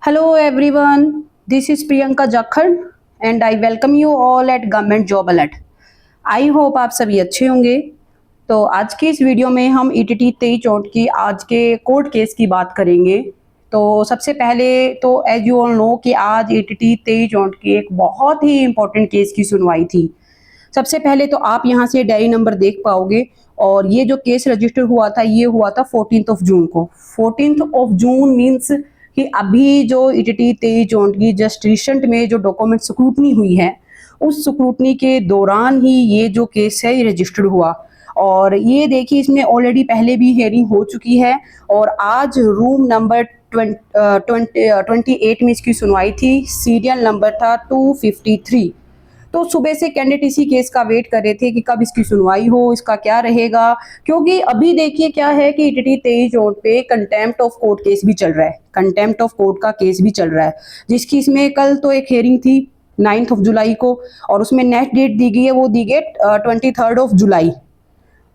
Hello everyone, this is Priyanka Jakhar and I welcome you all at Government Job Alert. I hope आप सभी अच्छे होंगे। तो आज की इस वीडियो में हम ईटीटी 23 की आज के कोर्ट केस की बात करेंगे। तो सबसे पहले तो एज यू ऑल नो कि आज ईटीटी 23 की एक बहुत ही इम्पोर्टेंट केस की सुनवाई थी। सबसे पहले तो आप यहाँ से डायरी नंबर देख पाओगे और ये जो केस रजिस्टर हुआ था ये हुआ था 14 जून को। 14 जून मीन्स कि अभी जो ईटीटी 23 की जस्ट रिसेंट में जो डॉक्यूमेंट स्क्रूटनी हुई है उस स्क्रूटनी के दौरान ही ये जो केस है ये रजिस्टर्ड हुआ। और ये देखिए इसमें ऑलरेडी पहले भी हियरिंग हो चुकी है और आज रूम नंबर 28 में इसकी सुनवाई थी। सीरियल नंबर था 253। तो सुबह से कैंडिडेट इसी केस का वेट कर रहे थे कि कब इसकी सुनवाई हो, इसका क्या रहेगा, क्योंकि अभी देखिए क्या है कि ईटीटी 23 पे कंटेम्प्ट ऑफ कोर्ट केस भी चल रहा है। कंटेम्प्ट ऑफ कोर्ट का केस भी चल रहा है जिसकी इसमें कल तो एक हियरिंग थी 9 जुलाई को और उसमें नेक्स्ट डेट दी गई है, वो दी गई 23 जुलाई।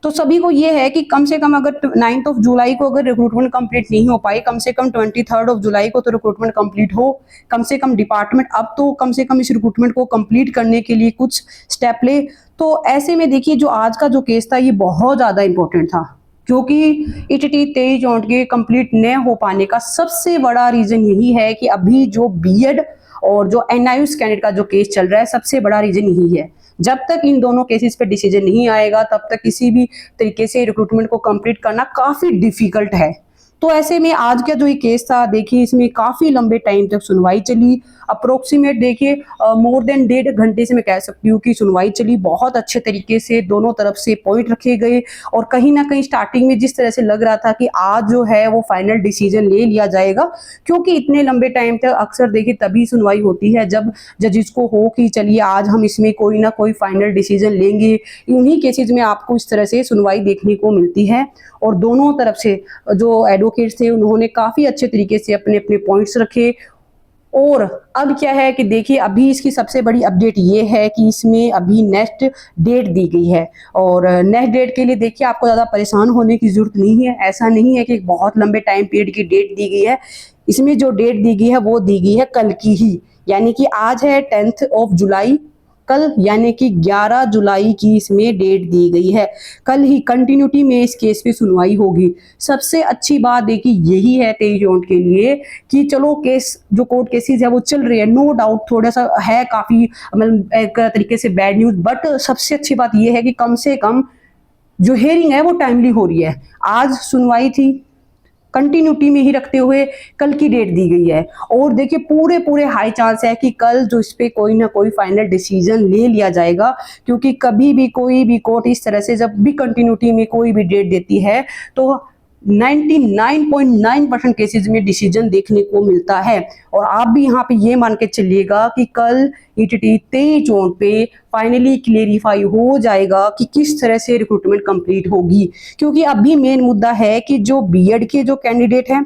तो सभी को ये है कि कम से कम अगर 9 जुलाई को अगर रिक्रूटमेंट कंप्लीट नहीं हो पाई, कम से कम 23 जुलाई को तो रिक्रूटमेंट कंप्लीट हो। कम से कम डिपार्टमेंट अब तो कम से कम इस रिक्रूटमेंट को कंप्लीट करने के लिए कुछ स्टेप ले। तो ऐसे में देखिए जो आज का जो केस था ये बहुत ज़्यादा इंपॉर्टेंट था, क्योंकि ईटीटी 23 के कंप्लीट न हो पाने का सबसे बड़ा रीज़न यही है कि अभी जो बीएड और जो एनआईयूएस कैंडिडेट का जो केस चल रहा है सबसे बड़ा रीज़न यही है। जब तक इन दोनों केसेस पे डिसीजन नहीं आएगा तब तक किसी भी तरीके से रिक्रूटमेंट को कंप्लीट करना काफ़ी डिफिकल्ट है। तो ऐसे में आज का जो ये केस था देखिए इसमें काफ़ी लंबे टाइम तक सुनवाई चली। अप्रोक्सीमेट देखिए मोर देन 1.5 घंटे से मैं कह सकती हूँ कि सुनवाई चली। बहुत अच्छे तरीके से दोनों तरफ से पॉइंट रखे गए और कहीं ना कहीं स्टार्टिंग में जिस तरह से लग रहा था कि आज जो है वो फाइनल डिसीजन ले लिया जाएगा, क्योंकि इतने लंबे टाइम तक अक्सर देखिए तभी सुनवाई होती है जब जजिस को हो कि चलिए आज हम इसमें कोई ना कोई फाइनल डिसीजन लेंगे। उन्हीं केसेज में आपको इस तरह से सुनवाई देखने को मिलती है और दोनों तरफ से जो एडवोकेट्स थे उन्होंने काफ़ी अच्छे तरीके से अपने अपने पॉइंट्स रखे। और अब क्या है कि देखिए अभी इसकी सबसे बड़ी अपडेट ये है कि इसमें अभी नेक्स्ट डेट दी गई है और नेक्स्ट डेट के लिए देखिए आपको ज़्यादा परेशान होने की ज़रूरत नहीं है। ऐसा नहीं है कि बहुत लंबे टाइम पीरियड की डेट दी गई है। इसमें जो डेट दी गई है वो दी गई है कल की ही, यानी कि आज है 10 जुलाई, कल यानी कि 11 जुलाई की इसमें डेट दी गई है। कल ही कंटिन्यूटी में इस केस पे सुनवाई होगी। सबसे अच्छी बात देखिए यही है 23 के लिए कि चलो केस जो कोर्ट केसेस है वो चल रही है, नो डाउट थोड़ा सा है काफ़ी मतलब एक तरीके से बैड न्यूज़, बट सबसे अच्छी बात यह है कि कम से कम जो हेयरिंग है वो टाइमली हो रही है। आज सुनवाई थी, कंटिन्यूटी में ही रखते हुए कल की डेट दी गई है और देखिए पूरे पूरे हाई चांस है कि कल जो इस पे कोई ना कोई फाइनल डिसीजन ले लिया जाएगा, क्योंकि कभी भी कोई भी कोर्ट इस तरह से जब भी कंटिन्यूटी में कोई भी डेट देती है तो 99.9% केसेस में डिसीजन देखने को मिलता है। और आप भी यहाँ पे ये मान के चलिएगा कि कल ईटीटी 23 पे फाइनली क्लेरिफाई हो जाएगा कि किस तरह से रिक्रूटमेंट कंप्लीट होगी, क्योंकि अभी मेन मुद्दा है कि जो बीएड के जो कैंडिडेट हैं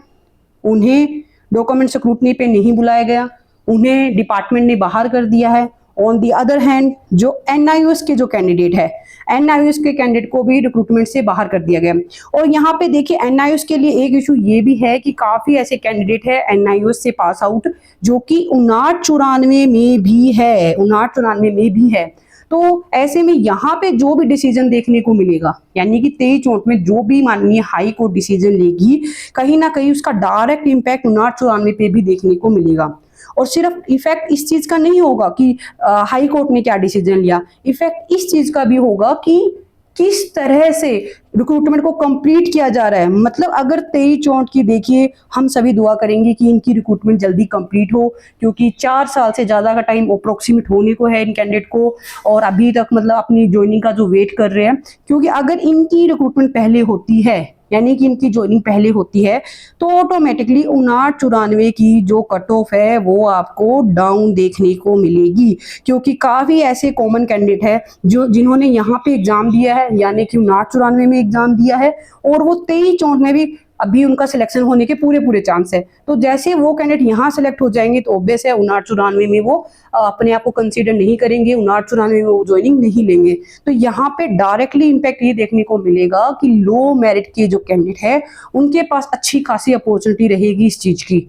उन्हें डॉक्यूमेंट स्क्रूटनी पे नहीं बुलाया गया, उन्हें डिपार्टमेंट ने बाहर कर दिया है। ऑन दी अदर हैंड जो एनआईयूएस के जो कैंडिडेट है, एनआईयूएस के कैंडिडेट को भी रिक्रूटमेंट से बाहर कर दिया गया। और यहाँ पे देखिए एनआईयूएस के लिए एक इशू ये भी है कि काफ़ी ऐसे कैंडिडेट है एनआईयूएस से पास आउट जो कि 59-94 में भी है, 59-94 में भी है। तो ऐसे में यहाँ पे जो भी डिसीजन देखने को मिलेगा, यानी कि 23 में जो भी माननीय हाई कोर्ट डिसीजन लेगी, कहीं ना कहीं उसका डायरेक्ट इम्पैक्ट 59-94 पे भी देखने को मिलेगा। और सिर्फ इफेक्ट इस चीज का नहीं होगा कि हाई कोर्ट ने क्या डिसीजन लिया, इफेक्ट इस चीज का भी होगा कि किस तरह से रिक्रूटमेंट को कंप्लीट किया जा रहा है। मतलब अगर 23 की देखिए हम सभी दुआ करेंगे कि इनकी रिक्रूटमेंट जल्दी कंप्लीट हो, क्योंकि 4 साल से ज़्यादा का टाइम अप्रोक्सीमेट होने को है इन कैंडिडेट को और अभी तक मतलब अपनी ज्वाइनिंग का जो वेट कर रहे हैं। क्योंकि अगर इनकी रिक्रूटमेंट पहले होती है, यानी कि इनकी ज्वाइनिंग पहले होती है, तो ऑटोमेटिकली 59-94 की जो कट ऑफ है वो आपको डाउन देखने को मिलेगी, क्योंकि काफ़ी ऐसे कॉमन कैंडिडेट है जो जिन्होंने यहाँ पे एग्जाम दिया है, यानी कि 59-94 में एग्जाम दिया है और वो 23-64 में भी अभी उनका सिलेक्शन होने के पूरे पूरे चांस है। तो जैसे वो कैंडिडेट यहाँ सेलेक्ट हो जाएंगे तो ऑब्वियस है 59-94 में वो अपने आप को कंसीडर नहीं करेंगे, 59-94 में वो ज्वाइनिंग नहीं लेंगे। तो यहाँ पे डायरेक्टली इम्पैक्ट ये देखने को मिलेगा कि लो मेरिट के जो कैंडिडेट है उनके पास अच्छी खासी अपॉर्चुनिटी रहेगी इस चीज़ की।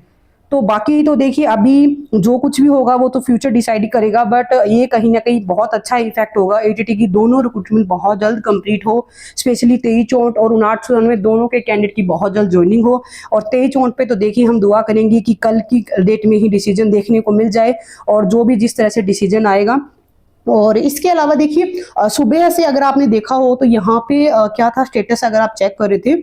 तो बाकी तो देखिए अभी जो कुछ भी होगा वो तो फ्यूचर डिसाइड करेगा, बट ये कहीं ना कहीं बहुत अच्छा इफेक्ट होगा एटीटी की दोनों रिक्रूटमेंट बहुत जल्द कंप्लीट हो, स्पेशली 23-64 और 59-94 दोनों के कैंडिडेट की बहुत जल्द ज्वाइनिंग हो। और 23-64 पे तो देखिए हम दुआ करेंगे कि कल की डेट में ही डिसीजन देखने को मिल जाए, और जो भी जिस तरह से डिसीजन आएगा। और इसके अलावा देखिए सुबह से अगर आपने देखा हो तो यहाँ पे क्या था स्टेटस, अगर आप चेक कर रहे थे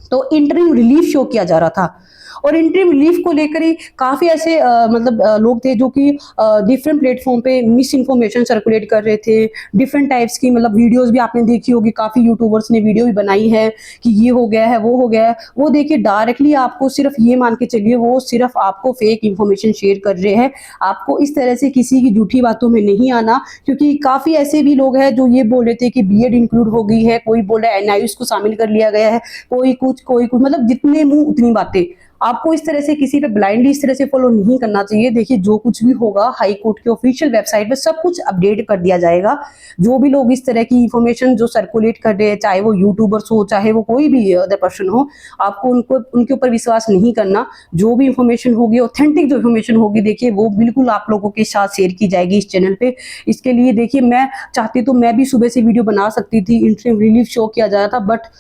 तो इंटरिम रिलीफ शो किया जा रहा था, और इंटरिम रिलीफ को लेकर ही काफी ऐसे मतलब लोग थे जो कि डिफरेंट प्लेटफॉर्म पे मिस इन्फॉर्मेशन सर्कुलेट कर रहे थे। डिफरेंट टाइप्स की मतलब वीडियोस भी आपने देखी होगी, काफी यूट्यूबर्स ने वीडियो भी बनाई है कि ये हो गया है वो हो गया है। वो देखिए डायरेक्टली आपको सिर्फ ये मान के चलिए वो सिर्फ आपको फेक इन्फॉर्मेशन शेयर कर रहे हैं। आपको इस तरह से किसी की झूठी बातों में नहीं आना, क्योंकि काफी ऐसे भी लोग हैं जो ये बोल रहे थे कि बीएड इंक्लूड हो गई है, कोई बोल रहा है एनआईयूएस को शामिल कर लिया गया है, कोई कुछ मतलब जितने मुंह उतनी बातें। आपको इस तरह से किसी पे ब्लाइंडली इस तरह से फॉलो नहीं करना चाहिए। देखिए जो कुछ भी होगा हाई कोर्ट के ऑफिशियल वेबसाइट पे सब कुछ अपडेट कर दिया जाएगा। जो भी लोग इस तरह की इंफॉर्मेशन जो सर्कुलेट कर रहे हैं, चाहे वो यूट्यूबर्स हो चाहे वो कोई भी अदर पर्सन हो, आपको उनके ऊपर विश्वास नहीं करना। जो भी इंफॉर्मेशन होगी, ऑथेंटिक जो इंफॉर्मेशन होगी, देखिए वो बिल्कुल आप लोगों के साथ शेयर की जाएगी इस चैनल पे। इसके लिए देखिए मैं चाहती तो मैं भी सुबह से वीडियो बना सकती थी, इंटरिम रिलीफ शो किया जा रहा था, बट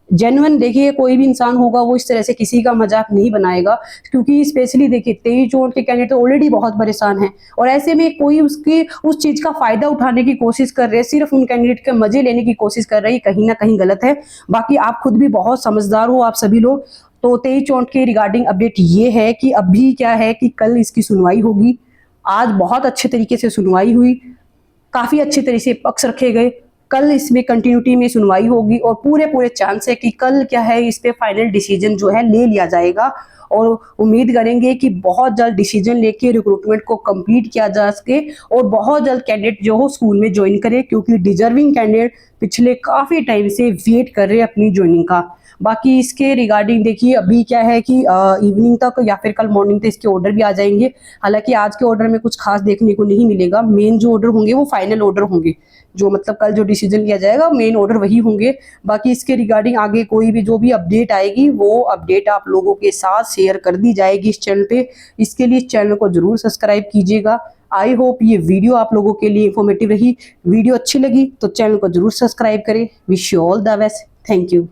जेन्युइन देखिए कोई भी इंसान होगा वो इस तरह से किसी का मजाक नहीं बनाएगा, क्योंकि स्पेशली देखिए 23-64 के कैंडिडेट ऑलरेडी बहुत परेशान हैं, और ऐसे में कोई उसकी उस चीज का फायदा उठाने की कोशिश कर रहे हैं, सिर्फ उन कैंडिडेट के मजे लेने की कोशिश कर रही है, कहीं ना कहीं गलत है। बाकी आप खुद भी बहुत समझदार हो आप सभी लोग। तो 23-64 के रिगार्डिंग अपडेट ये है कि अभी क्या है कि कल इसकी सुनवाई होगी। आज बहुत अच्छे तरीके से सुनवाई हुई, काफी अच्छे तरीके से पक्ष रखे गए। कल इसमें कंटिन्यूटी में सुनवाई होगी, और पूरे पूरे चांस है कि कल क्या है इस पे फाइनल डिसीजन जो है ले लिया जाएगा। और उम्मीद करेंगे कि बहुत जल्द डिसीजन लेके रिक्रूटमेंट को कंप्लीट किया जा सके, और बहुत जल्द कैंडिडेट जो हो स्कूल में ज्वाइन करे, क्योंकि डिजर्विंग कैंडिडेट पिछले काफी टाइम से वेट कर रहे हैं अपनी ज्वाइनिंग का। बाकी इसके रिगार्डिंग देखिए अभी क्या है कि इवनिंग तक या फिर कल मॉर्निंग तक इसके ऑर्डर भी आ जाएंगे। हालांकि आज के ऑर्डर में कुछ खास देखने को नहीं मिलेगा, मेन जो ऑर्डर होंगे वो फाइनल ऑर्डर होंगे, जो मतलब कल जो डिसीजन लिया जाएगा मेन ऑर्डर वही होंगे। बाकी इसके रिगार्डिंग आगे कोई भी जो भी अपडेट आएगी वो अपडेट आप लोगों के साथ शेयर कर दी जाएगी इस चैनल पे। इसके लिए चैनल को जरूर सब्सक्राइब कीजिएगा। आई होप ये वीडियो आप लोगों के लिए इंफॉर्मेटिव रही। वीडियो अच्छी लगी तो चैनल को जरूर सब्सक्राइब करें। Wish you all the best. Thank you.